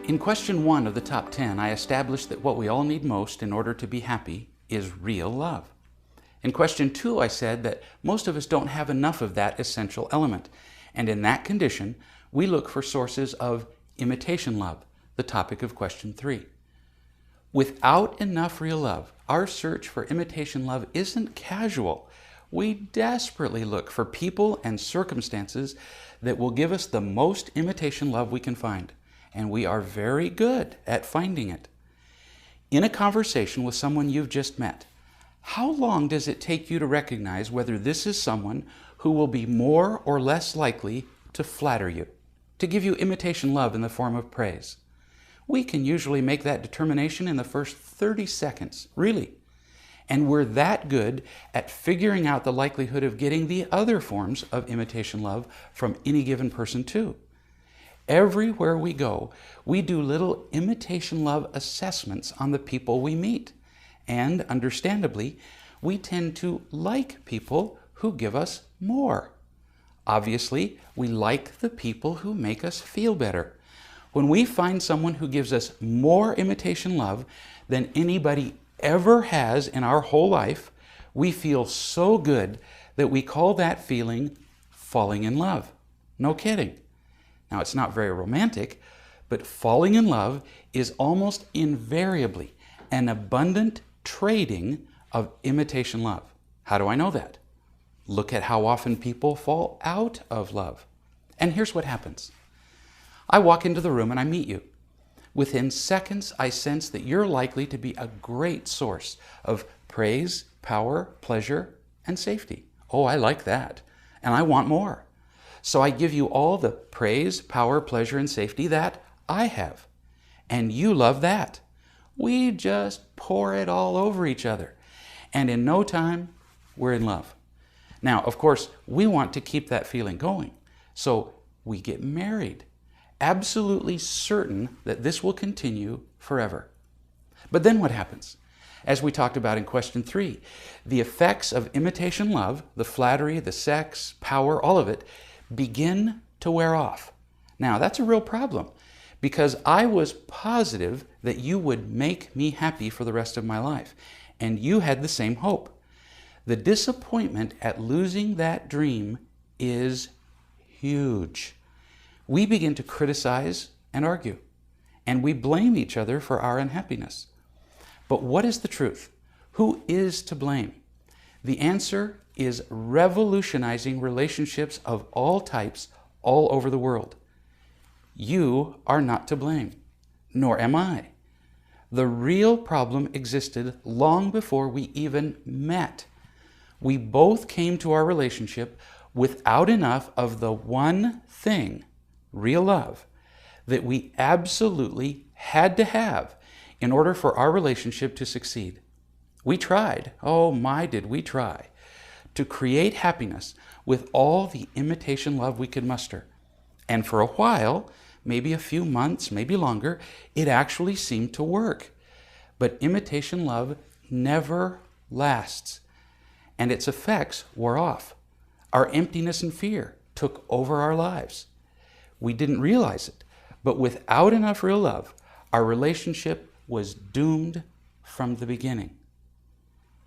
In question 1 of the top 10, I established that what we all need most in order to be happy is real love. In question 2, I said that most of us don't have enough of that essential element, and in that condition, we look for sources of imitation love, the topic of question 3. Without enough real love, our search for imitation love isn't casual. We desperately look for people and circumstances that will give us the most imitation love we can find, and we are very good at finding it. In a conversation with someone you've just met, how long does it take you to recognize whether this is someone who will be more or less likely to flatter you, to give you imitation love in the form of praise? We can usually make that determination in the first 30 seconds, really. And we're that good at figuring out the likelihood of getting the other forms of imitation love from any given person too. Everywhere we go, we do little imitation love assessments on the people we meet. And understandably, we tend to like people who give us more. Obviously, we like the people who make us feel better. When we find someone who gives us more imitation love than anybody ever has in our whole life, we feel so good that we call that feeling falling in love. No kidding. Now, it's not very romantic, but falling in love is almost invariably an abundant trading of imitation love. How do I know that? Look at how often people fall out of love. And here's what happens. I walk into the room and I meet you. Within seconds, I sense that you're likely to be a great source of praise, power, pleasure, and safety. Oh, I like that. And I want more. So I give you all the praise, power, pleasure, and safety that I have. And you love that. We just pour it all over each other. And in no time, we're in love. Now, of course, we want to keep that feeling going. So we get married, absolutely certain that this will continue forever. But then what happens? As we talked about in question 3, the effects of imitation love, the flattery, the sex, power, all of it, begin to wear off. Now, that's a real problem because I was positive that you would make me happy for the rest of my life, and you had the same hope. The disappointment at losing that dream is huge. We begin to criticize and argue, and we blame each other for our unhappiness. But what is the truth? Who is to blame? The answer is revolutionizing relationships of all types all over the world. You are not to blame, nor am I. The real problem existed long before we even met. We both came to our relationship without enough of the one thing, real love, that we absolutely had to have in order for our relationship to succeed. We tried, oh my did we try, to create happiness with all the imitation love we could muster. And for a while, maybe a few months, maybe longer, it actually seemed to work. But imitation love never lasts, and its effects wore off. Our emptiness and fear took over our lives. We didn't realize it, but without enough real love, our relationship was doomed from the beginning.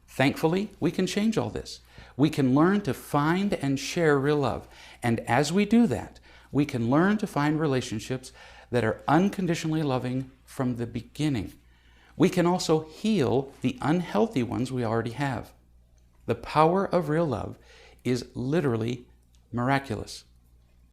Thankfully, we can change all this. We can learn to find and share real love. And as we do that, we can learn to find relationships that are unconditionally loving from the beginning. We can also heal the unhealthy ones we already have. The power of real love is literally miraculous.